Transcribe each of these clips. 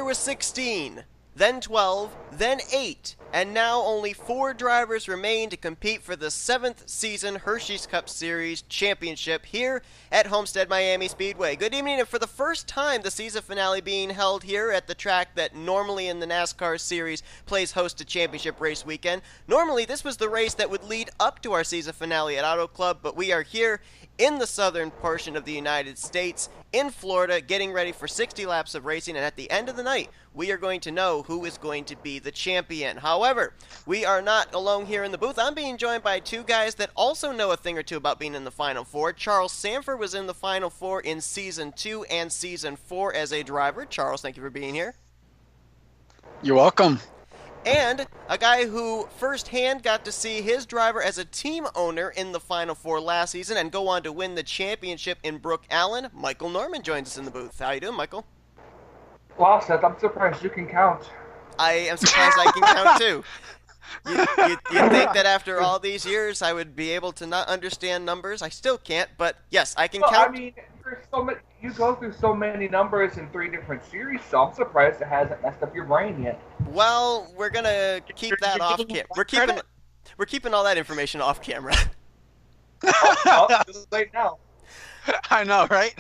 there was 16, then 12, then 8, and now only 4 drivers remain to compete for the 7th season Hersheys Cup Series Championship here at Homestead Miami Speedway. Good evening, and for the first time, the season finale being held here at the track that normally in the NASCAR Series plays host to championship race weekend. Normally, this was the race that would lead up to our season finale at Auto Club, but we are here in the southern portion of the United States, in Florida, getting ready for 60 laps of racing, and at the end of the night, we are going to know who is going to be the champion. However, we are not alone here in the booth. I'm being joined by 2 guys that also know a thing or two about being in the Final Four. Charles Sanford was in the Final Four in Season 2 and Season 4 as a driver. Charles, thank you for being here. You're welcome. And a guy who firsthand got to see his driver as a team owner in the Final Four last season and go on to win the championship in Brook Allen. Michael Norman joins us in the booth. How you doing, Michael? Wow, Seth, I'm surprised you can count. I am surprised I can count too. You think that after all these years I would be able to not understand numbers? I still can't, but yes, I can count. I mean, there's so many, you go through so many numbers in 3 different series, so I'm surprised it hasn't messed up your brain yet. Well, we're gonna keep that off camera. We're keeping all that information off camera. Just late now. I know, right?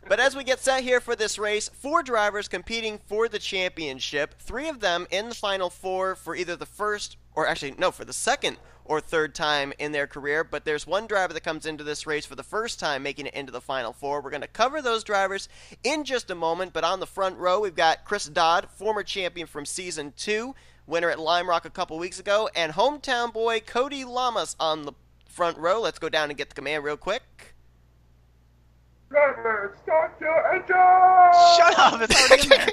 But as we get set here for this race, 4 drivers competing for the championship, 3 of them in the Final Four for either the first, or actually, no, for the second or third time in their career, but there's 1 driver that comes into this race for the first time making it into the Final Four. We're going to cover those drivers in just a moment, but on the front row, we've got Chris Dodd, former champion from Season 2, winner at Lime Rock a couple weeks ago, and hometown boy C Llamas on the front row. Let's go down and get the command real quick. Driver, start your engine! Shut up! It's already in there.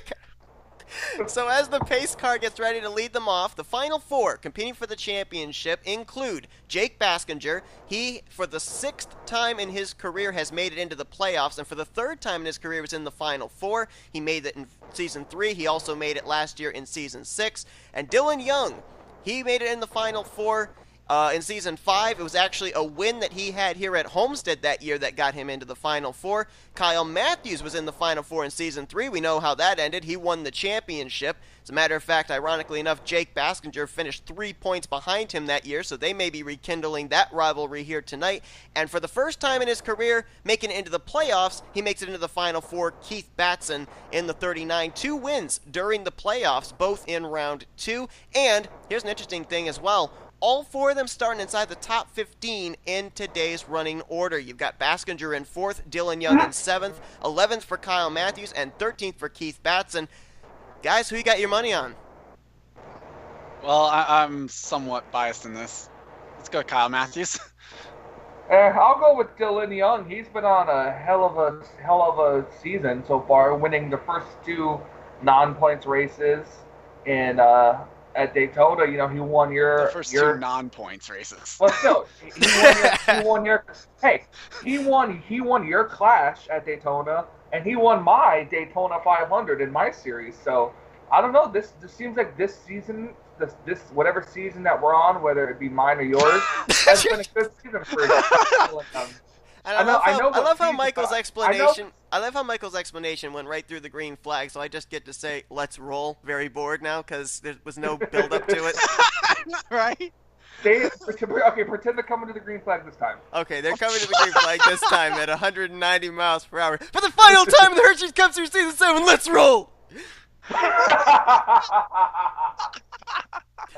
So as the pace car gets ready to lead them off, the final 4 competing for the championship include J Baskinger. He, for the 6th time in his career, has made it into the playoffs, and for the 3rd time in his career was in the Final 4. He made it in Season 3. He also made it last year in Season 6. And Dylan Young, he made it in the Final 4. In Season 5, it was actually a win that he had here at Homestead that year that got him into the Final 4. K Mathews was in the Final 4 in Season 3. We know how that ended. He won the championship. As a matter of fact, ironically enough, J Baskinger finished 3 points behind him that year, so they may be rekindling that rivalry here tonight. And for the first time in his career, making it into the playoffs, he makes it into the Final 4, Keith Batson in the 39. 2 wins during the playoffs, both in Round 2. And here's an interesting thing as well. All 4 of them starting inside the top 15 in today's running order. You've got Baskinger in 4th, Dylan Young in 7th, 11th for K Mathews, and 13th for Keith Batson. Guys, who you got your money on? Well, I'm somewhat biased in this. Let's go K Mathews. I'll go with Dylan Young. He's been on a hell of a season so far, winning the first 2 non-points races in at Daytona. You know, he won The first 2 non-points races. Well, still, he won your clash at Daytona, and he won my Daytona 500 in my series. So I don't know. This seems like this season, this whatever season that we're on, whether it be mine or yours, has been a good season for Dylan. I love how Michael's explanation. I love how Michael's explanation went right through the green flag. So I just get to say, "Let's roll." Very bored now because there was no build up to it. Right? Okay, pretend they're coming to the green flag this time. Okay, they're coming to the green flag this time at 190 miles per hour for the final time in the Hersheys Cup Series Season 7. Let's roll.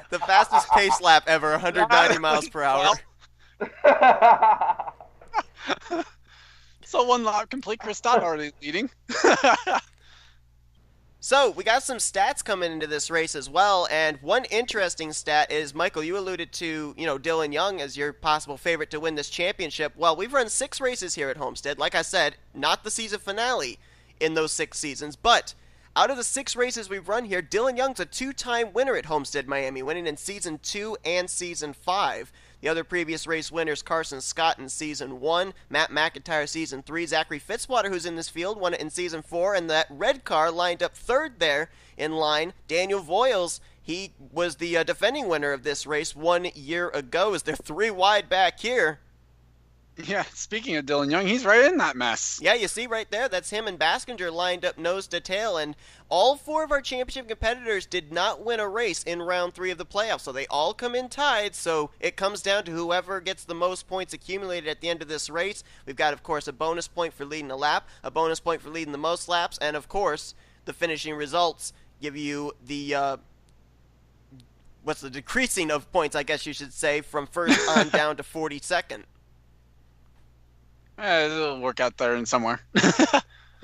The fastest pace lap ever, 190 miles per hour. So 1 lap complete. Chris Dodd already leading. So we got some stats coming into this race as well, and one interesting stat is, Michael, you alluded to, Dylan Young as your possible favorite to win this championship. Well, we've run 6 races here at Homestead. Like I said, not the season finale in those 6 seasons, but out of the 6 races we've run here, Dylan Young's a 2-time winner at Homestead Miami, winning in Season 2 and Season 5. The other previous race winners, Carson Scott in Season 1, Matt McIntyre Season 3, Zachary Fitzwater, who's in this field, won it in Season 4, and that red car lined up 3rd there in line. Daniel Voyles, he was the defending winner of this race 1 year ago. Is there 3 wide back here? Yeah, speaking of Dylan Young, he's right in that mess. Yeah, you see right there, that's him and Baskinger lined up nose to tail, and all four of our championship competitors did not win a race in round 3 of the playoffs, so they all come in tied, so it comes down to whoever gets the most points accumulated at the end of this race. We've got, of course, a bonus point for leading a lap, a bonus point for leading the most laps, and, of course, the finishing results give you the, what's the decreasing of points, I guess you should say, from first on down to 42nd. It'll work out there in somewhere.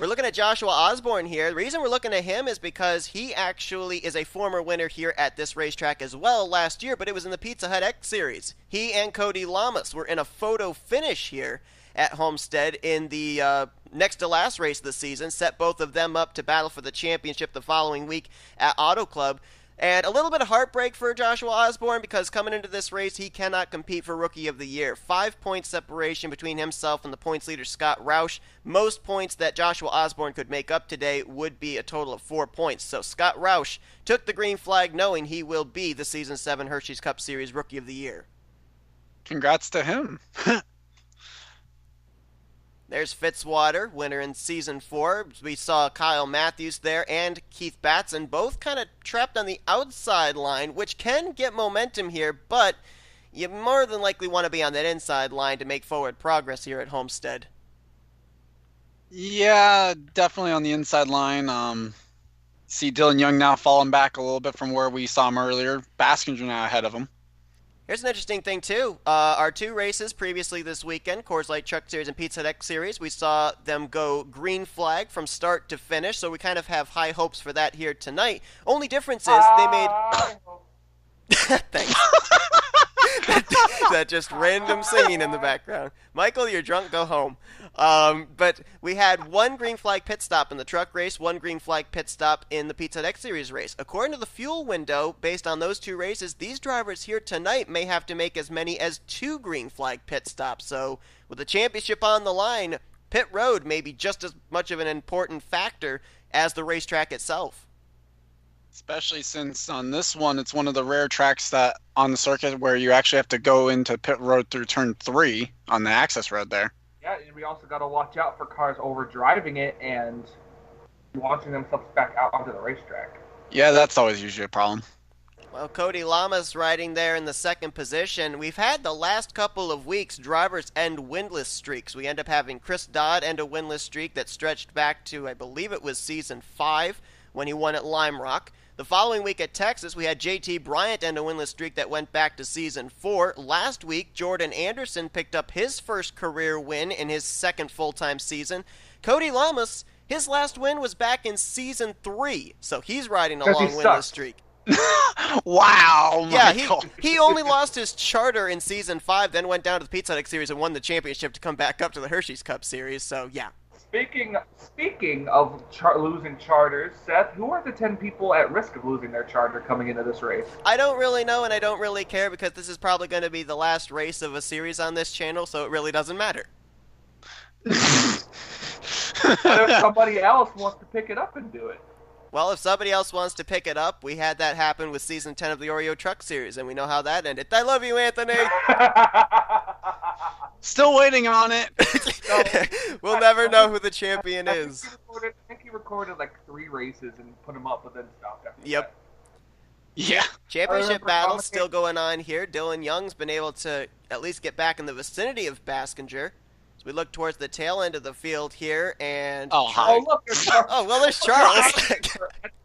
We're looking at Joshua Osborne here. The reason we're looking at him is because he actually is a former winner here at this racetrack as well last year, but it was in the Pizza Hut X Series. He and K Llamas were in a photo finish here at Homestead in the next to last race of the season, set both of them up to battle for the championship the following week at Auto Club. And a little bit of heartbreak for Joshua Osborne because coming into this race, he cannot compete for Rookie of the Year. 5-point separation between himself and the points leader, Scott Roush. Most points that Joshua Osborne could make up today would be a total of 4 points. So Scott Roush took the green flag knowing he will be the Season 7 Hersheys Cup Series Rookie of the Year. Congrats to him. There's Fitzwater, winner in Season 4. We saw K Mathews there and K Batson, both kind of trapped on the outside line, which can get momentum here, but you more than likely want to be on that inside line to make forward progress here at Homestead. Yeah, definitely on the inside line. See Dylan Young now falling back a little bit from where we saw him earlier. Baskinger now ahead of him. Here's an interesting thing, too. Our 2 races previously this weekend, Coors Light Truck Series and Pizza Hut X Series, we saw them go green flag from start to finish, so we kind of have high hopes for that here tonight. Only difference is they made... Thanks. that just random singing in the background. Michael, you're drunk, go home. But we had 1 green flag pit stop in the truck race, 1 green flag pit stop in the Pizza Hut X Series race. According to the fuel window, based on those 2 races, these drivers here tonight may have to make as many as 2 green flag pit stops. So with the championship on the line, pit road may be just as much of an important factor as the racetrack itself. Especially since on this one, it's one of the rare tracks that on the circuit where you actually have to go into pit road through turn 3 on the access road there. Yeah, and we also got to watch out for cars overdriving it and launching themselves back out onto the racetrack. Yeah, that's always usually a problem. Well, K Llamas riding there in the 2nd position. We've had the last couple of weeks drivers end winless streaks. We end up having Chris Dodd end a winless streak that stretched back to, I believe it was Season 5 when he won at Lime Rock. The following week at Texas, we had J Bryant end a winless streak that went back to Season 4. Last week, Jordan Anderson picked up his first career win in his 2nd full-time season. K Llamas, his last win was back in Season 3, so he's riding a long winless streak. Wow, yeah, Michael. he only lost his charter in Season 5, then went down to the Pizza Hut X Series and won the championship to come back up to the Hersheys Cup Series, so yeah. Speaking of losing charters, Seth, who are the 10 people at risk of losing their charter coming into this race? I don't really know, and I don't really care because this is probably going to be the last race of a series on this channel, so it really doesn't matter. But if somebody else wants to pick it up and do it. Well, if somebody else wants to pick it up, we had that happen with Season 10 of the Oreo Truck Series, and we know how that ended. I love you, Anthony! Still waiting on it. We'll never know who the champion is. I think he recorded like 3 races and put them up, but then stopped after that. Yep. Yeah. Championship battle still going on here. Dylan Young's been able to at least get back in the vicinity of Baskinger. So we look towards the tail end of the field here, and... Oh, look, there's Charles. Oh, well, there's Charles.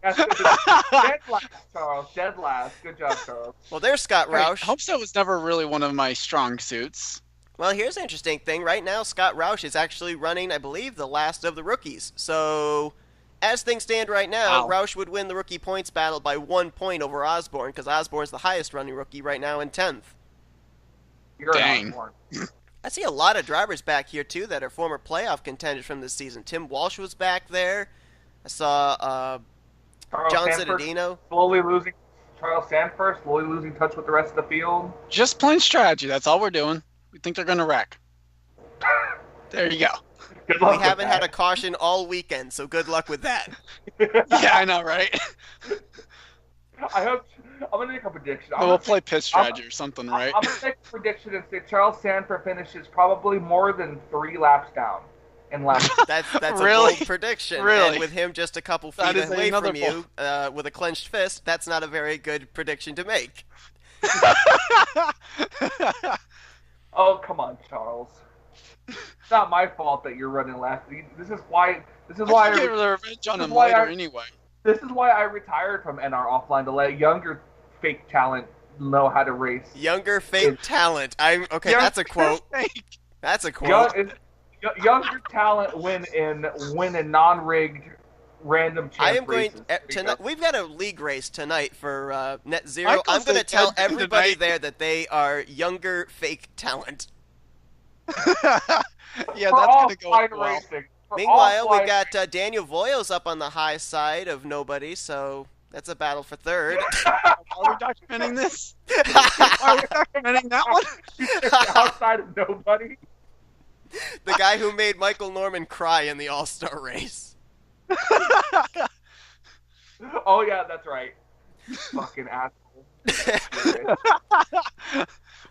Dead last, Charles. Dead last. Good job, Charles. Well, there's Scott Roush. Homestead was never really one of my strong suits. Well, here's an interesting thing. Right now, Scott Roush is actually running, I believe, the last of the rookies. So, as things stand right now, Roush would win the rookie points battle by 1 point over Osborne, because Osborne's the highest running rookie right now in 10th. Dang. I see a lot of drivers back here, too, that are former playoff contenders from this season. Tim Walsh was back there. I saw John Cittadino. Charles Sanford slowly losing touch with the rest of the field. Just plain strategy. That's all we're doing. We think they're going to wreck. There you go. Good luck. We haven't had a caution all weekend, so good luck with that. Yeah, I know, right? I hope I'm gonna make a prediction. We'll play pitch strategy or something, right? I'm gonna make a prediction and say Charles Sanford finishes probably more than 3 laps down in laps. That's Really? a bold prediction. Really? And with him just a couple feet That is away another from you with a clenched fist, that's not a very good prediction to make. Oh, come on, Charles. It's not my fault that you're running last. This is why I get the revenge on him later anyway. This is why I retired from NR offline, to let younger fake talent know how to race. Younger fake talent. Okay, that's a quote. That's a quote. Younger talent win in non-rigged random chance I am going races. tonight. We've got a league race tonight for Net Zero. I'm going to tell everybody there that they are younger fake talent. Yeah, that's going to go well. Racing. Meanwhile, we got Daniel Voyles up on the high side of nobody, so that's a battle for third. Are we documenting this? Are we documenting that one? Outside of nobody. The guy who made Michael Norman cry in the All-Star race. Oh yeah, that's right. Fucking asshole.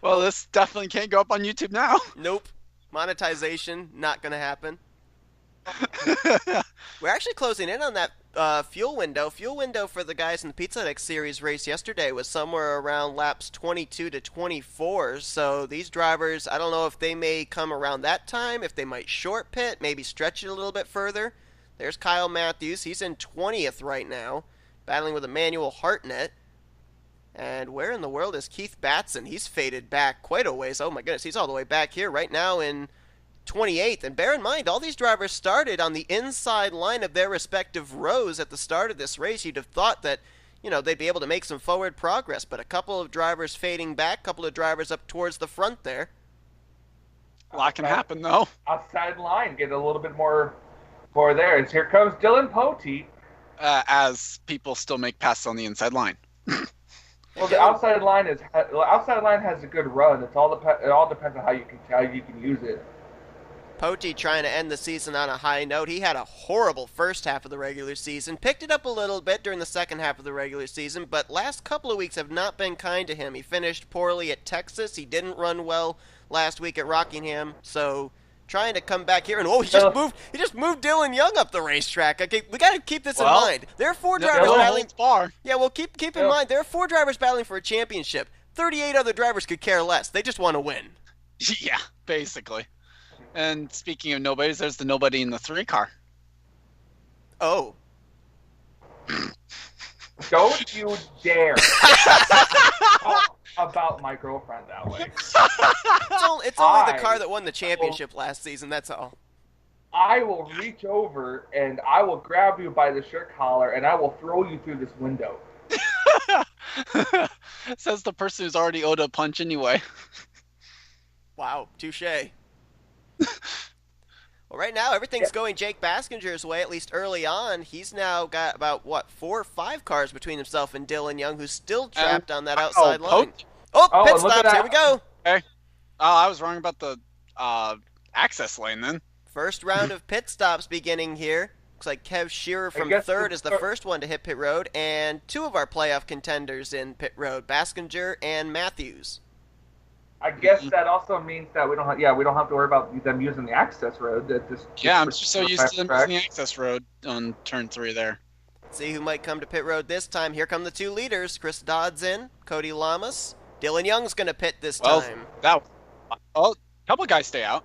Well, this definitely can't go up on YouTube now. Nope. Monetization, not going to happen. We're actually closing in on that fuel window. Fuel window for the guys in the Pizza X Series race yesterday was somewhere around laps 22 to 24. So these drivers, I don't know if they may come around that time, if they might short pit, maybe stretch it a little bit further. There's K Mathews. He's in 20th right now, battling with Emmanuel Hartnett. And where in the world is Keith Batson? He's faded back quite a ways. Oh my goodness, he's all the way back here right now in 28th. And bear in mind, all these drivers started on the inside line of their respective rows at the start of this race. You'd have thought that, they'd be able to make some forward progress, but a couple of drivers fading back, a couple of drivers up towards the front there. A lot can happen, though. Outside line, get a little bit more there. And here comes Dylan Poteet. As people still make passes on the inside line. Well, the outside line has a good run. It all depends on how you can use it. Poteet trying to end the season on a high note. He had a horrible first half of the regular season. Picked it up a little bit during the second half of the regular season, but last couple of weeks have not been kind to him. He finished poorly at Texas. He didn't run well last week at Rockingham. So trying to come back here, and he just moved Dylan Young up the racetrack. Okay, we got to keep this in mind. There are 4 drivers battling. Yeah, well, keep in mind there are 4 drivers battling for a championship. 38 other drivers could care less. They just want to win. Yeah, basically. And speaking of nobodies, there's the nobody in the 3 car. Oh. Don't you dare talk about my girlfriend that way. It's only the car that won the championship last season, that's all. I will reach over and I will grab you by the shirt collar and I will throw you through this window. Says the person who's already owed a punch anyway. Wow, touche. Well, right now, everything's going J Baskinger's way, at least early on. He's now got about, 4 or 5 cars between himself and Dylan Young, who's still trapped on that outside line. Pit stops, here we go. Okay. Oh, I was wrong about the access lane then. First round of pit stops beginning here. Looks like K Shearer from third is the first one to hit pit road, and 2 of our playoff contenders in pit road, Baskinger and Mathews. I guess that also means that we don't have to worry about them using the access road. I'm just so used to them using the access road on turn 3 there. Let's see who might come to pit road this time. Here come the 2 leaders. Chris Dodd's in, K Llamas. Dylan Young's going to pit this time. A couple guys stay out.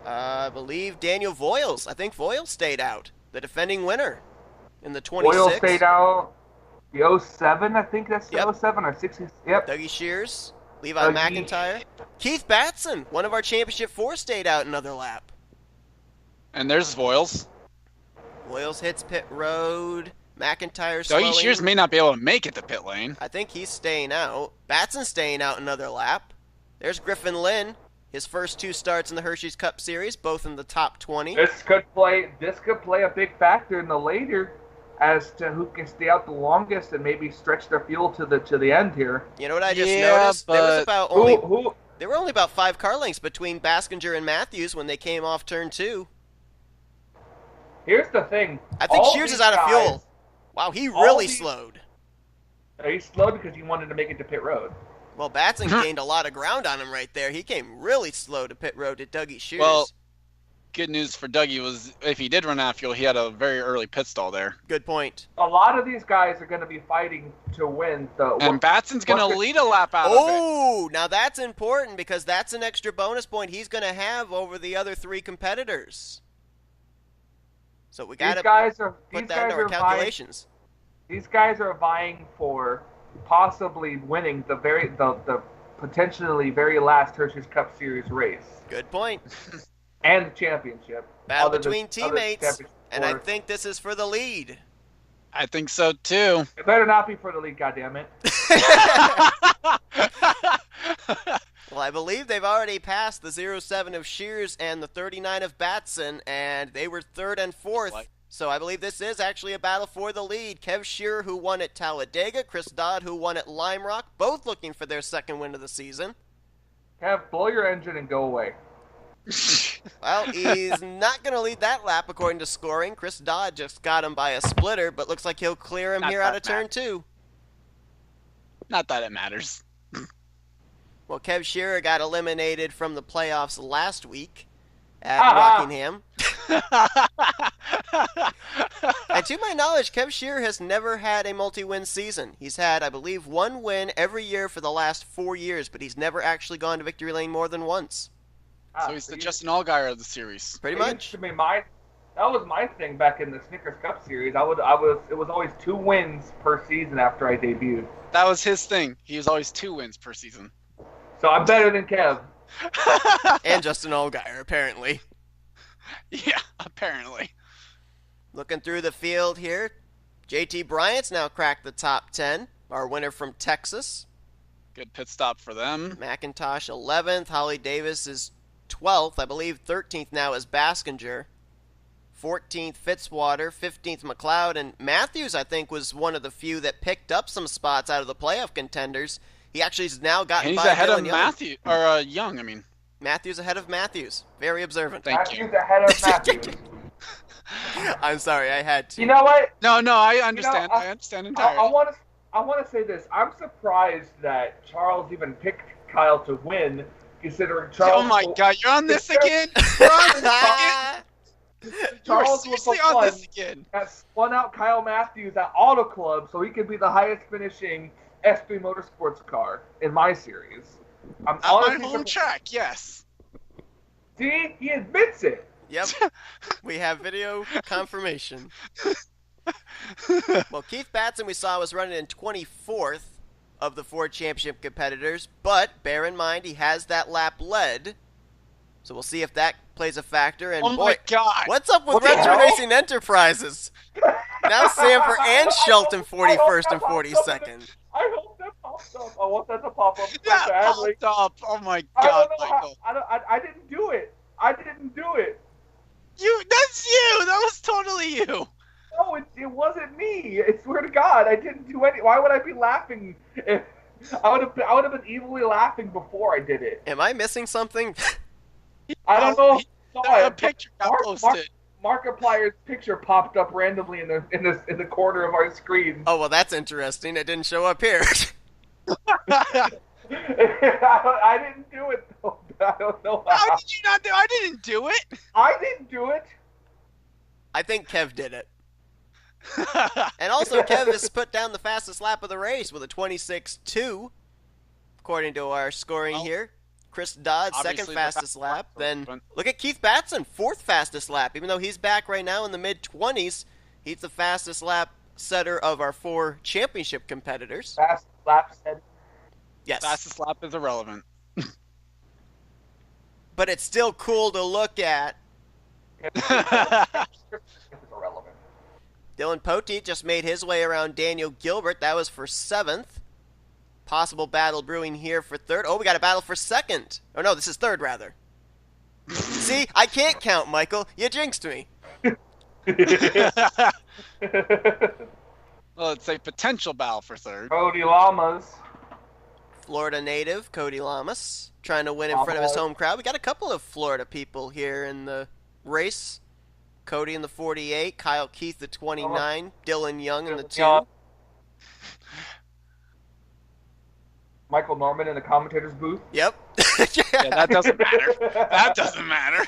I believe Daniel Voyles. I think Voyles stayed out. The defending winner in the 26. Voyles stayed out. The 07, I think that's the 07 or 60. Yep. Dougie Shears, Levi McIntyre. Keith Batson, one of our Championship 4, stayed out another lap. And there's Voyles. Voyles hits pit road. McIntyre slowing. Dougie Shears may not be able to make it to pit lane. I think he's staying out. Batson staying out another lap. There's Griffin Lynn. His first 2 starts in the Hersheys Cup Series, both in the top 20. This could play a big factor in the later as to who can stay out the longest and maybe stretch their fuel to the end here. You know what I just noticed? There was about there were only about 5 car lengths between Baskinger and Mathews when they came off turn 2. Here's the thing. I think Shears is out of fuel. Wow, he really slowed. He slowed because he wanted to make it to pit road. Well, Batson gained a lot of ground on him right there. He came really slow to pit road to Dougie Shears. Well, good news for Dougie was if he did run out of fuel, he had a very early pit stall there. Good point. A lot of these guys are going to be fighting to win the. And Batson's going to lead a lap out of it. Oh, now that's important because that's an extra bonus point he's going to have over the other 3 competitors. So we got to put that into our calculations. These guys are vying for possibly winning the potentially very last Hersheys Cup Series race. Good point. And the championship. Battle between teammates, and I think this is for the lead. I think so too. It better not be for the lead, goddammit. Well, I believe they've already passed the 07 of Shears and the 39 of Batson, and they were 3rd and 4th. So I believe this is actually a battle for the lead. Kev Shearer, who won at Talladega, Chris Dodd, who won at Lime Rock, both looking for their 2nd win of the season. Kev, blow your engine and go away. Well, he's not going to lead that lap according to scoring. Chris Dodd just got him by a splitter, but looks like he'll clear him here out of turn 2. Not that it matters. Well, Kev Shearer got eliminated from the playoffs last week at Rockingham. And to my knowledge, Kev Shearer has never had a multi-win season. He's had, I believe, 1 win every year for the last 4 years, but he's never actually gone to victory lane more than once. So he's the Justin Allgaier of the series. Pretty much. That was my thing back in the Snickers Cup Series. It was always 2 wins per season after I debuted. That was his thing. He was always 2 wins per season. So I'm better than Kev. And Justin Allgaier, apparently. Yeah, apparently. Looking through the field here, JT Bryant's now cracked the top 10. Our winner from Texas. Good pit stop for them. McIntosh 11th. Holly Davis is 12th. I believe 13th now is Baskinger. 14th Fitzwater. 15th McCloud. And Mathews, I think, was one of the few that picked up some spots out of the playoff contenders. He actually has now gotten and he's by ahead Dylan of Young. Matthews, or Young, I mean. Matthews ahead of Matthews. Very observant. Thank you. Matthews ahead of Matthews. I'm sorry, I had to. You know what? No, I understand. I understand entirely. I want to say this. I'm surprised that Charles even picked Kyle to win, considering Charles. Oh my God, you're on this again. You're on this again. Charles You're seriously on this again. That spun out Kyle Matthews at Auto Club so he could be the highest finishing S3 Motorsports car in my series. I'm on my home track, yes. See, he admits it. Yep, we have video confirmation. Well, Keith Batson we saw was running in 24th of the 4 championship competitors, but bear in mind he has that lap led, so we'll see if that plays a factor. And oh my God, what's up with Retro Racing Enterprises? Now Sanford and Shelton 41st and 42nd. I hope that pops up. I want that to pop up so that badly. Popped up. Oh my God, Michael. I didn't do it. I didn't do it. That's you. That was totally you. No, it wasn't me. I swear to God, I didn't do any. Why would I be laughing? If I would have been evilly laughing before I did it. Am I missing something? I don't know. A picture got posted. Markiplier's picture popped up randomly in the corner of our screen. Oh well, that's interesting. It didn't show up here. I didn't do it though. I don't know how. How did you not do it? I didn't do it. I didn't do it. I think Kev did it. And also, Kev has put down the fastest lap of the race with a 26.2, according to our scoring here. Chris Dodd, second fastest lap. Then look at Keith Batson, 4th fastest lap. Even though he's back right now in the mid-20s, he's the fastest lap setter of our 4 championship competitors. Fastest lap setter? Yes. Fastest lap is irrelevant. But it's still cool to look at. Dylan Poteet just made his way around Daniel Guilbert. That was for 7th. Possible battle brewing here for 3rd. Oh, we got a battle for 2nd. Oh, no, this is 3rd, rather. See, I can't count, Michael. You jinxed me. Well, it's a potential battle for 3rd. Cody Llamas. Florida native, Cody Llamas, trying to win in front of his home crowd. We got a couple of Florida people here in the race. Cody in the 48, Kyle Keith the 29, Dylan Young in the 2. Young. Michael Norman in the commentator's booth. Yep. Yeah, that doesn't matter. That doesn't matter.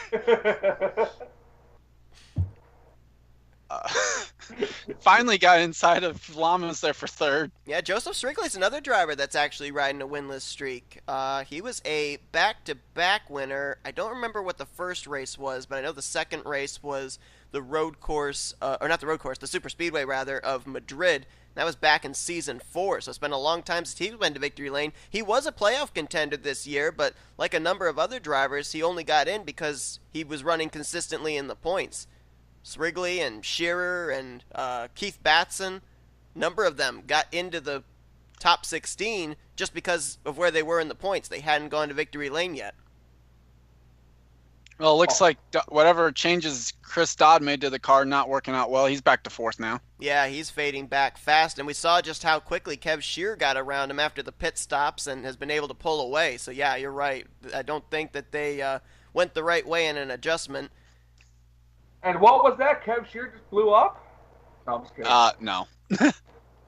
Finally got inside of Llamas there for third. Yeah, Joseph Srigley's another driver that's actually riding a winless streak. He was a back-to-back winner. I don't remember what the first race was, but I know the second race was the road course, or not the road course, the super speedway rather, of Madrid. That was back in Season 4, so it's been a long time since he's been to victory lane. He was a playoff contender this year, but like a number of other drivers, he only got in because he was running consistently in the points. Srigley and Shearer and Keith Batson, number of them got into the top 16 just because of where they were in the points. They hadn't gone to victory lane yet. Well, it looks like whatever changes Chris Dodd made to the car not working out well. He's back to fourth now. Yeah, he's fading back fast, and we saw just how quickly K Shearer got around him after the pit stops and has been able to pull away. So, yeah, you're right. I don't think that they went the right way in an adjustment. And what was that? K Shearer just blew up? No, I'm just kidding. No.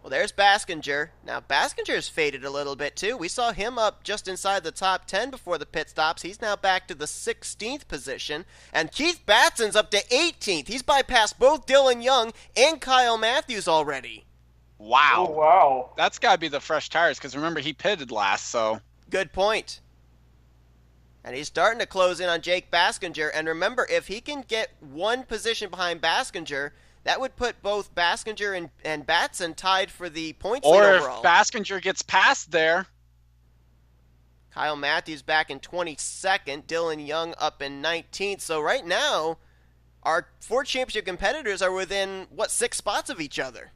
Well, there's Baskinger. Now, Baskinger's faded a little bit, too. We saw him up just inside the top 10 before the pit stops. He's now back to the 16th position. And Keith Batson's up to 18th. He's bypassed both Dylan Young and Kyle Mathews already. Wow. Oh, wow. That's got to be the fresh tires, because remember, he pitted last, so. Good point. And he's starting to close in on J Baskinger. And remember, if he can get one position behind Baskinger, that would put both Baskinger and Batson tied for the points lead overall. Or if Baskinger gets past there. Kyle Mathews back in 22nd. Dylan Young up in 19th. So right now, our 4 championship competitors are within, 6 spots of each other?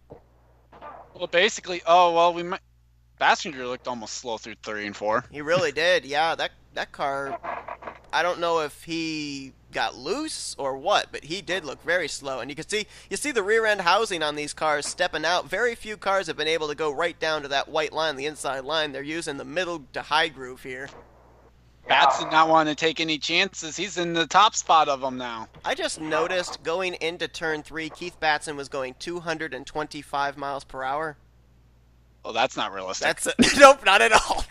Well, basically, Baskinger looked almost slow through 3 and 4. He really did. Yeah, that car, I don't know if he got loose or what, but he did look very slow. And you see the rear end housing on these cars stepping out. Very few cars have been able to go right down to that white line, the inside line. They're using the middle to high groove here. Batson not wanting to take any chances. He's in the top spot of them now. I just noticed going into turn 3, Keith Batson was going 225 miles per hour. Oh, that's not realistic. Nope, not at all.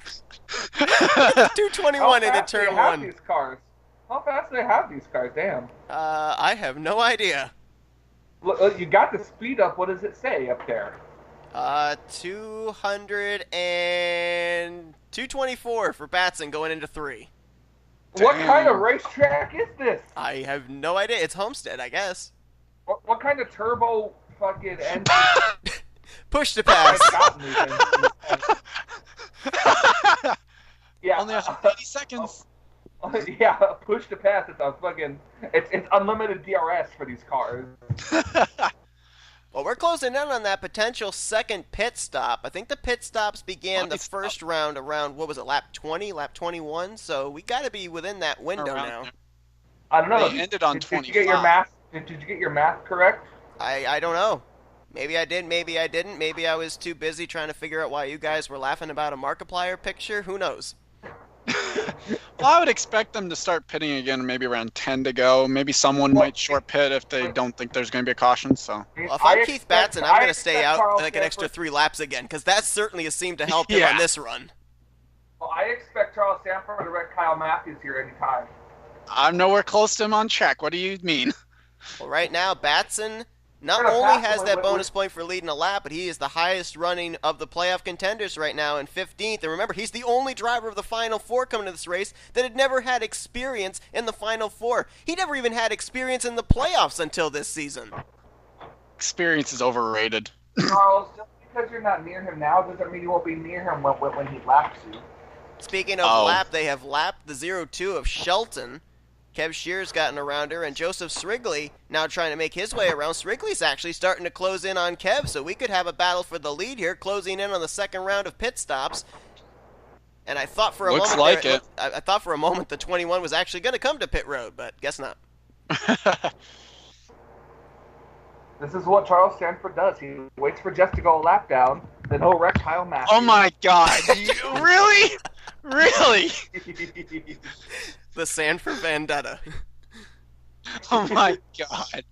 221 into turn 1. These cars? How fast do they have these cars? Damn. I have no idea. Look, you got the speed up. What does it say up there? 224 for Batson going into 3. Damn. What kind of racetrack is this? I have no idea. It's Homestead, I guess. What kind of turbo fucking engine? Push to pass. Yeah. Only 80 seconds. Yeah, push to pass. It's unlimited DRS for these cars. Well, we're closing in on that potential second pit stop. I think the pit stops began the first round around, lap 20, lap 21? So we got to be within that window now. I don't know. They ended on 25. Did you get your math? Did you get your math correct? I don't know. Maybe I did, maybe I didn't. Maybe I was too busy trying to figure out why you guys were laughing about a Markiplier picture. Who knows? Well, I would expect them to start pitting again maybe around 10 to go. Maybe someone might short pit if they don't think there's going to be a caution. So, well, if I'm Keith Batson, I'm going to stay out like an extra 3 laps again, because that certainly has seemed to help him on this run. Well, I expect Charles Sanford to wreck Kyle Mathews here anytime. I'm nowhere close to him on track. What do you mean? Well, right now, Batson not only has that bonus point for leading a lap, but he is the highest running of the playoff contenders right now in 15th. And remember, he's the only driver of the Final Four coming to this race that had never had experience in the Final Four. He never even had experience in the playoffs until this season. Experience is overrated. Charles, just because you're not near him now doesn't mean you won't be near him when he laps you. Speaking of lap, they have lapped the 0-2 of Shelton. K Shearer's gotten around her, and Joseph Srigley now trying to make his way around. Srigley's actually starting to close in on Kev, so we could have a battle for the lead here, closing in on the second round of pit stops. And I thought for a I thought for a moment the 21 was actually going to come to pit road, but guess not. This is what Charles Sanford does. He waits for Jess to go a lap down, then he'll wreck Kyle Mathews. Oh my God! Really? Really? The Sanford vendetta. Oh my god.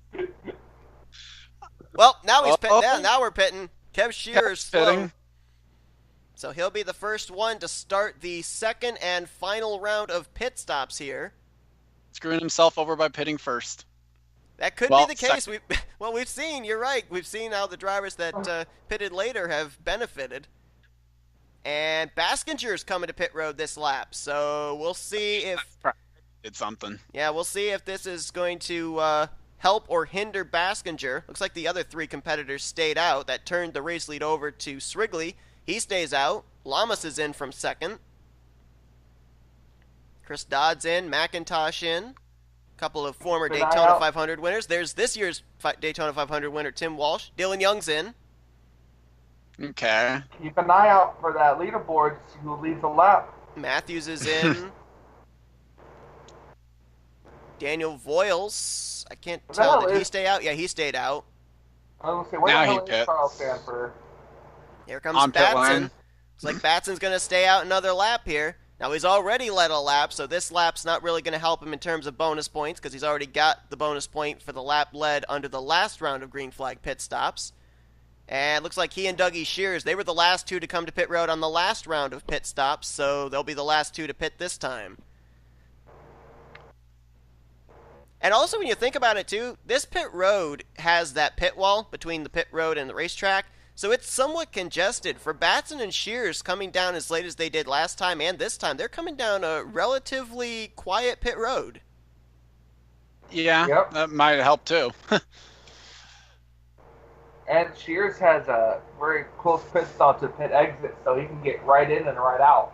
Well, now he's Oh, now we're pitting. Kev Shearer's slow. pitting. So he'll be the first one to start the second and final round of pit stops here. Screwing himself over by pitting first. That could be the case. We've seen, you're right, we've seen how the drivers that pitted later have benefited. And Baskinger's coming to pit road this lap, so we'll see if... Did something. Yeah, we'll see if this is going to help or hinder Baskinger. Looks like the other three competitors stayed out. That turned the race lead over to Srigley. He stays out. Llamas is in from second. Chris Dodd's in. McIntosh in. A couple of former Daytona 500 winners. There's this year's Daytona 500 winner, Tim Walsh. Dylan Young's in. Okay. Keep an eye out for that leaderboard, see who leads the lap. Mathews is in. Daniel Voyles. I can't tell. Did he stay out? Yeah, he stayed out. I was going to say, Now where the he hell is pits. Carl Stanford? Here comes On pit Batson. line. It's like Batson's going to stay out another lap here. Now, he's already led a lap, so this lap's not really going to help him in terms of bonus points because he's already got the bonus point for the lap led under the last round of green flag pit stops. And it looks like he and Dougie Shears, they were the last two to come to pit road on the last round of pit stops, so they'll be the last two to pit this time. And also, when you think about it, too, this pit road has that pit wall between the pit road and the racetrack, so it's somewhat congested. For Batson and Shears coming down as late as they did last time and this time, they're coming down a relatively quiet pit road. Yeah, Yep. that might help too. And Shears has a very close pit stop to pit exit, so he can get right in and right out.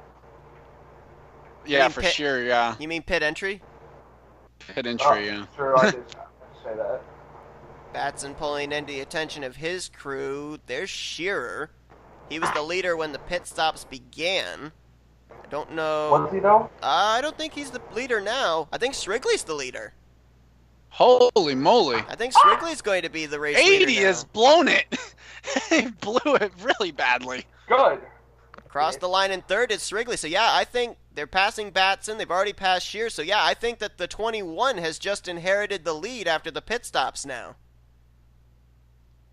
Yeah, for sure, yeah. You mean pit entry? Pit entry, yeah. Sure, I did say that. Batson pulling in the attention of his crew. There's Shearer. He was the leader when the pit stops began. I don't know. Was he though? I don't think he's the leader now. I think Srigley's the leader. Holy moly. I think Srigley's going to be the race leader 80 now. has blown it. He blew it really badly. Good. Crossed the line in third is Srigley. So, yeah, I think they're passing Batson. They've already passed Shears. So, yeah, I think that the 21 has just inherited the lead after the pit stops now.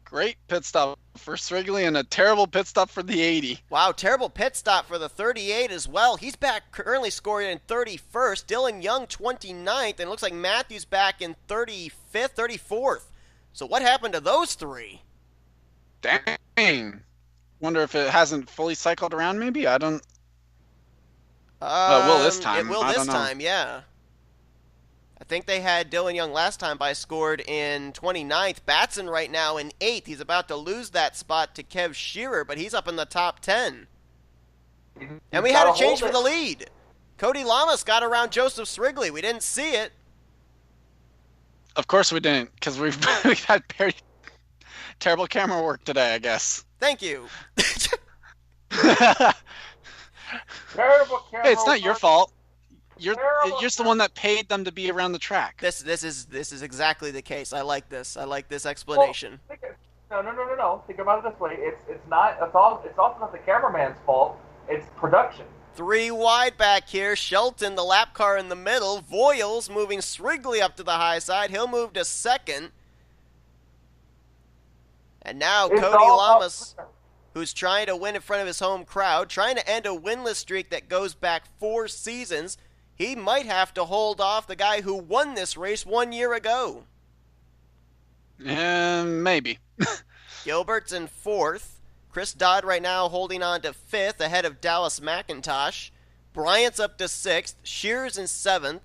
Great pit stop for Srigley and a terrible pit stop for the 80. Wow, terrible pit stop for the 38 as well. He's back currently scoring in 31st. Dylan Young 29th. And it looks like Mathews back in 35th, 34th. So what happened to those three? Dang. Wonder if it hasn't fully cycled around maybe? I don't... it will this time. It will I this don't know. time, yeah. I think they had Dylan Young last time by scored in 29th. Batson right now in 8th. He's about to lose that spot to Kev Shearer, but he's up in the top 10. And we had a change for the lead. Cody Llamas got around Joseph Srigley. We didn't see it. Of course we didn't, because we've had very terrible camera work today, I guess. Thank you. Terrible camera. Hey, it's not your work. fault. You're Terrible the one that paid them to be around the track. This is exactly the case. I like this. I like this explanation. Well, no. Think about it this way. It's also not the cameraman's fault. It's production. 3 wide back here. Shelton, the lap car in the middle. Voyles moving Srigley up to the high side. He'll move to second. And now It's Cody all Llamas, who's trying to win in front of his home crowd, trying to end a winless streak that goes back 4 seasons. He might have to hold off the guy who won this race 1 year ago. Maybe. Gilbert's in 4th. Chris Dodd right now holding on to 5th ahead of Dallas McIntosh. Bryant's up to 6th. Shears in 7th.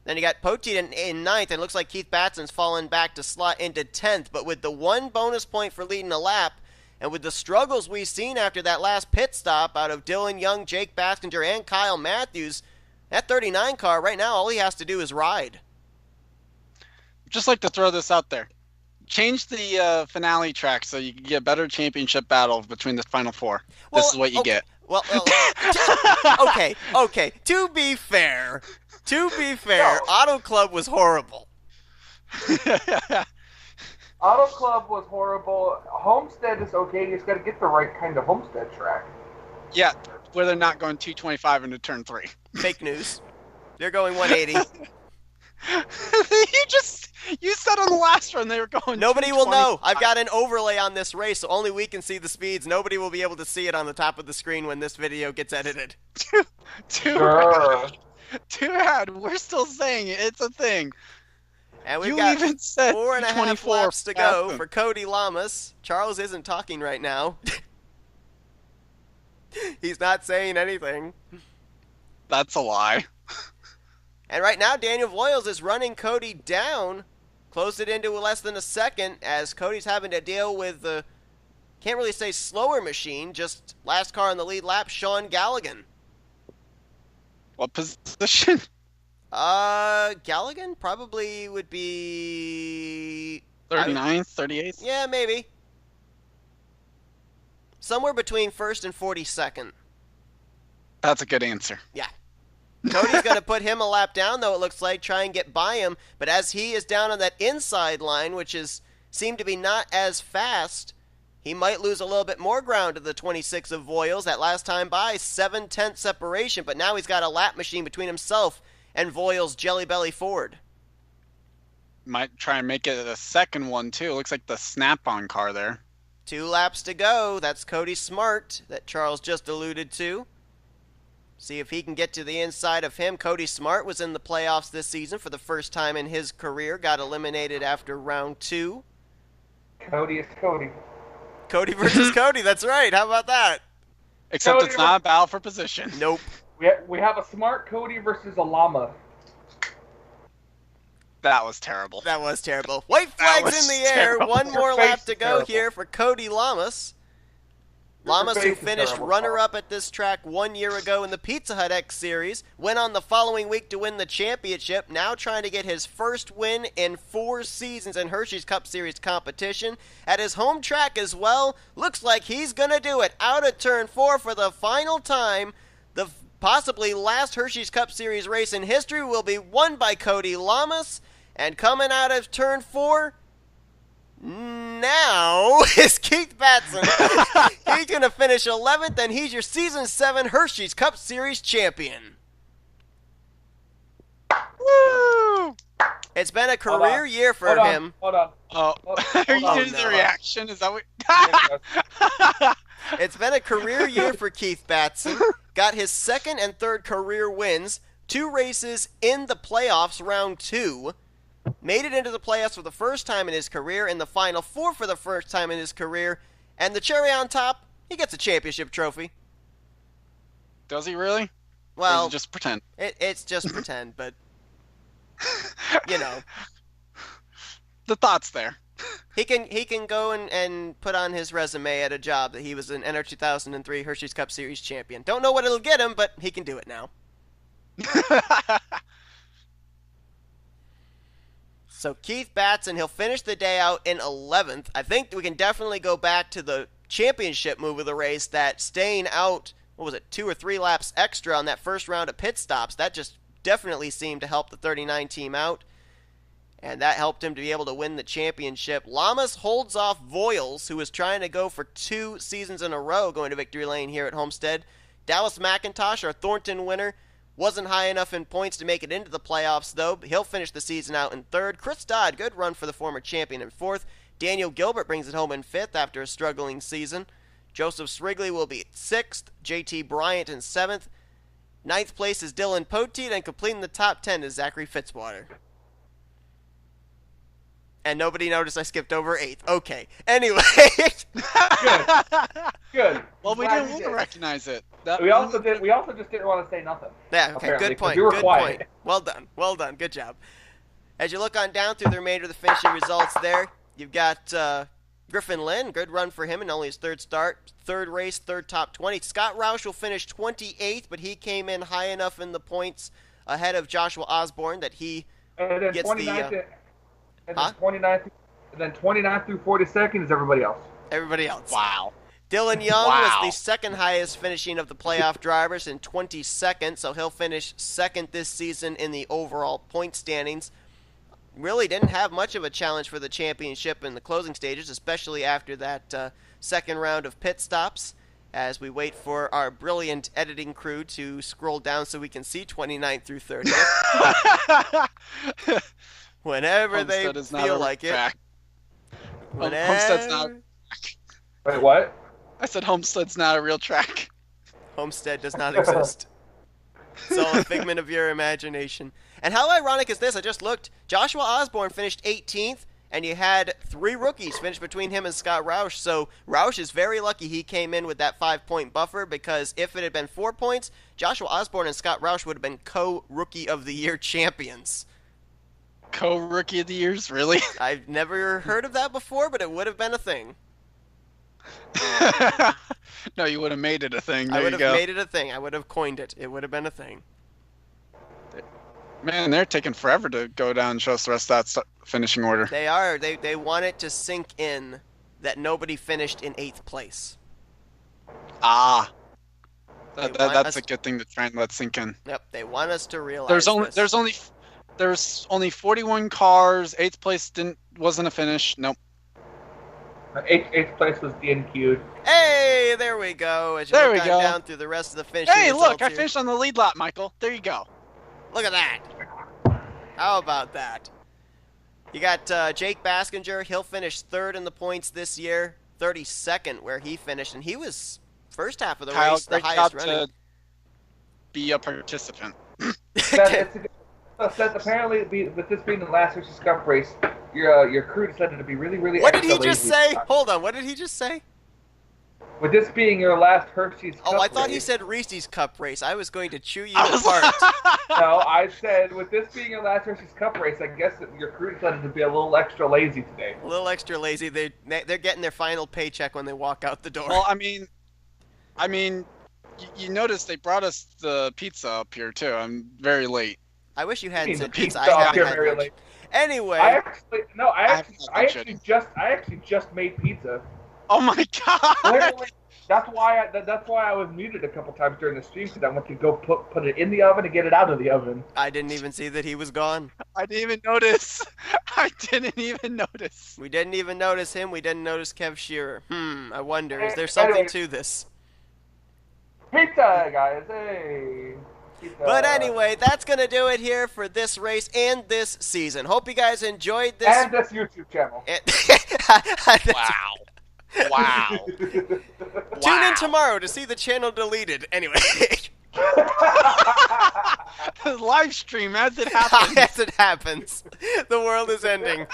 Then you got Poteet in 9th, and it looks like Keith Batson's fallen back to slot into 10th. But with the 1 bonus point for leading a lap, and with the struggles we've seen after that last pit stop out of Dylan Young, J Baskinger, and Kyle Mathews, that 39 car right now, all he has to do is ride. Just like to throw this out there. Change the finale track so you can get a better championship battle between the final 4. Well, this is what you get. Well, okay. To be fair, Auto Club was horrible. Auto Club was horrible. Homestead is okay. You just got to get the right kind of Homestead track. Yeah, where they're not going 225 into turn 3. Fake news. They're going 180. You said on the last run they were going. Nobody will know. I've got an overlay on this race, so only we can see the speeds. Nobody will be able to see it on the top of the screen when this video gets edited. Too bad. We're still saying it. It's a thing. And we've You got even said 4.5 24 laps to go Batson. for Cody Llamas. Charles isn't talking right now. He's not saying anything. That's a lie. And right now, Daniel Voyles is running Cody down. Closed it into less than a second as Cody's having to deal with the, can't really say slower machine, just last car on the lead lap, Sean Gallighan. What position? Gallighan probably would be 39th, 38th? Yeah, maybe. Somewhere between first and 42nd. That's a good answer. Yeah. Cody's going to put him a lap down, though, it looks like, try and get by him. But as he is down on that inside line, which seemed to be not as fast, he might lose a little bit more ground to the 26 of Voyles. That last time by, 7/10 separation. But now he's got a lap machine between himself and Voyles' Jelly Belly Ford. Might try and make it a second one, too. Looks like the snap-on car there. 2 laps to go. That's Cody Smart that Charles just alluded to. See if he can get to the inside of him. Cody Smart was in the playoffs this season for the first time in his career. Got eliminated after round 2. Cody is Cody. Cody versus Cody, that's right. How about that? Except Cody it's not a battle for position. Nope. We have a smart Cody versus a llama. That was terrible. That was terrible. White That flags was in the air. terrible. One more Your face lap is to go terrible. here for Cody Llamas. Llamas, who face is finished terrible, runner-up at this track 1 year ago in the Pizza Hut X Series, went on the following week to win the championship, now trying to get his first win in 4 seasons in Hersheys Cup Series competition. At his home track as well, looks like he's going to do it. Out of turn 4 for the final time. The possibly last Hersheys Cup Series race in history will be won by Cody Llamas. And coming out of turn 4... now is Keith Batson. He's going to finish 11th, and he's your Season 7 Hersheys Cup Series champion. Woo! It's been a Hold career on. year for Hold on, him. Hold on. Oh, Hold are you on, doing the no. reaction? Is that what? It's been a career year for Keith Batson. Got his second and third career wins. 2 races in the playoffs, round 2. Made it into the playoffs for the first time in his career, in the Final Four for the first time in his career, and the cherry on top, he gets a championship trophy. Does he really? Or Well, does he just pretend? it's just pretend, but, you know. The thought's there. He can go and put on his resume at a job that he was an NR 2003 Hersheys Cup Series champion. Don't know what it'll get him, but he can do it now. So Keith Batson, he'll finish the day out in 11th. I think we can definitely go back to the championship move of the race, that staying out, 2 or 3 laps extra on that first round of pit stops. That just definitely seemed to help the 39 team out. And that helped him to be able to win the championship. Llamas holds off Voyles, who was trying to go for 2 seasons in a row going to victory lane here at Homestead. Dallas McIntosh, our Thornton winner, wasn't high enough in points to make it into the playoffs, though. He'll finish the season out in 3rd. Chris Dodd, good run for the former champion, in 4th. Daniel Guilbert brings it home in 5th after a struggling season. Joseph Srigley will be 6th. J Bryant in 7th. 9th place is Dylan Poteet, and completing the top 10 is Zachary Fitzwater. And nobody noticed I skipped over 8th. Okay. Anyway. Good. Well, we Glad didn't you want did. to recognize it. We also just didn't want to say nothing. Yeah, okay, Apparently, good 'cause point. you were Good quiet. point. Well done. Good job. As you look on down through the remainder of the finishing results there, you've got Griffin Lynn, good run for him in only his 3rd start. 3rd race, 3rd top 20. Scott Roush will finish 28th, but he came in high enough in the points ahead of Joshua Osborne that he And then gets 29th, and huh? then 29th through 42nd is everybody else. everybody else. Wow. Dylan Young Wow. was the 2nd highest finishing of the playoff drivers in 22nd, so he'll finish 2nd this season in the overall point standings. Really didn't have much of a challenge for the championship in the closing stages, especially after that 2nd round of pit stops. as we wait for our brilliant editing crew to scroll down so we can see 29th through 30th. Whenever they Homestead is not feel a like it. track. Whenever... Homestead's not. Wait, what? I said Homestead's not a real track. Homestead does not exist. It's all a figment of your imagination. And how ironic is this? I just looked. Joshua Osborne finished 18th, and you had 3 rookies finish between him and Scott Roush. So Roush is very lucky he came in with that 5-point buffer, because if it had been 4 points, Joshua Osborne and Scott Roush would have been co-Rookie of the Year champions. Co-Rookie of the Years? Really? I've never heard of that before, but it would have been a thing. No, you would have made it a thing. There I would you have go. made it a thing. I would have coined it. It would have been a thing. Man, they're taking forever to go down and show us the rest of that finishing order. They are. They want it to sink in that nobody finished in 8th place. Ah. They want That's us- a good thing to try and let sink in. Yep, they want us to realize There's only 41 cars. 8th place wasn't a finish. Nope. Eighth place was DNQ'd. Hey, there we go. As you There look we go. down through the rest of the finishing Hey, results look! I here. finished on the lead lap, Michael. There you go. Look at that. How about that? You got Jake Baskinger. He'll finish 3rd in the points this year. 32nd where he finished, and he was first half of the Kyle, race, the great highest job running. to be a participant. Seth, apparently, with this being the last Hersheys Cup race, your crew decided to be really, really. What did extra he just lazy. say? Hold on. What did he just say? With this being your last Hersheys Cup Oh, I thought he race- said Reese's Cup race. I was going to chew you I was apart. No, I said with this being your last Hersheys Cup race, I guess that your crew decided to be a little extra lazy today. A little extra lazy. They're getting their final paycheck when they walk out the door. Well, I mean, you notice they brought us the pizza up here too. I'm very late. I wish you hadn't mean, said the pizza. pizza I up haven't here had very lunch. late. Anyway, I actually just Oh my god! literally, that's why I was muted a couple times during the stream, because I went to go put it in the oven and get it out of the oven. I didn't even see that he was gone. I didn't even notice. I didn't even notice. We didn't even notice him. We didn't notice K Shearer. I wonder, is there something Anyway. to this? Pizza, guys, hey. Pizza. But anyway, that's going to do it here for this race and this season. Hope you guys enjoyed this. And this YouTube channel. Wow. Wow. Tune in tomorrow to see the channel deleted. Anyway. Live stream as it happens. As it happens. The world is ending.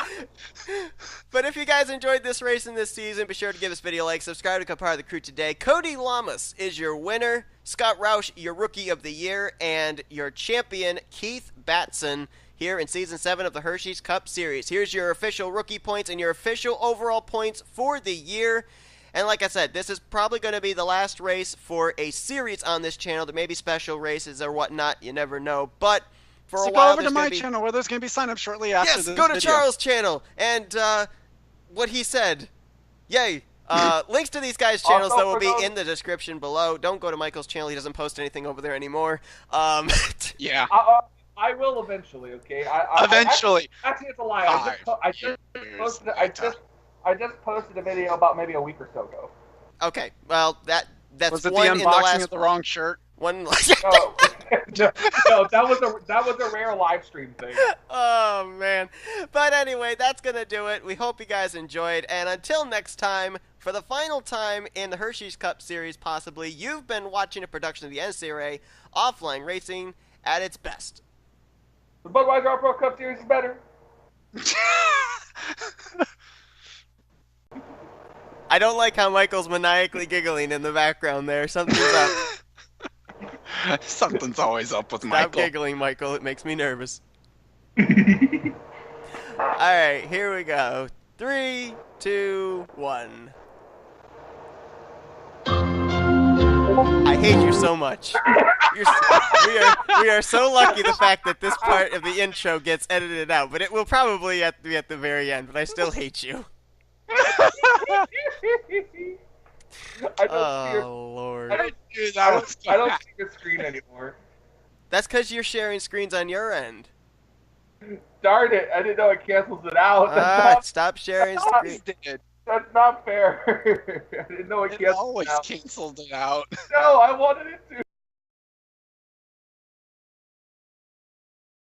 But if you guys enjoyed this race and this season, be sure to give this video a like, subscribe to become part of the crew today. Cody Llamas is your winner. Scott Roush, your Rookie of the Year. And your champion, Keith Batson, here in Season 7 of the Hersheys Cup Series. Here's your official rookie points and your official overall points for the year. And like I said, this is probably going to be the last race for a series on this channel. There may be special races or whatnot. You never know. But for So a while, go over to there's my gonna be... channel where there's going to be sign-up shortly after Yes, this go to video. Charles' channel. And what he said. Yay. Links to these guys' channels, Also though, will for be those- in the description below. Don't go to Michael's channel. He doesn't post anything over there anymore. Yeah. I will eventually, okay? Eventually. Actually, it's a lie. I just posted a video about maybe a week or so ago. Okay, well, that's Was it the one in the unboxing last... of the wrong shirt? One... No, that was a rare live stream thing. Oh, man. But anyway, that's going to do it. We hope you guys enjoyed. And until next time, for the final time in the Hersheys Cup Series, possibly, you've been watching a production of the NNSCRA Offline Racing at its best. The Budweiser R Pro Cup Series is better. I don't like how Michael's maniacally giggling in the background there. Something's up. Something's always up with Stop Michael. giggling, Michael. It makes me nervous. Alright, here we go. 3, 2, 1. I hate you so much. We are so lucky the fact that this part of the intro gets edited out, but it will probably be at the very end, but I still hate you. I don't see your, Oh, Lord. I don't see your screen anymore. That's because you're sharing screens on your end. Darn it! I didn't know it cancels it out. Stop sharing screens. Did. That's not fair. I didn't know it It canceled always out. canceled it out. No, I wanted it to.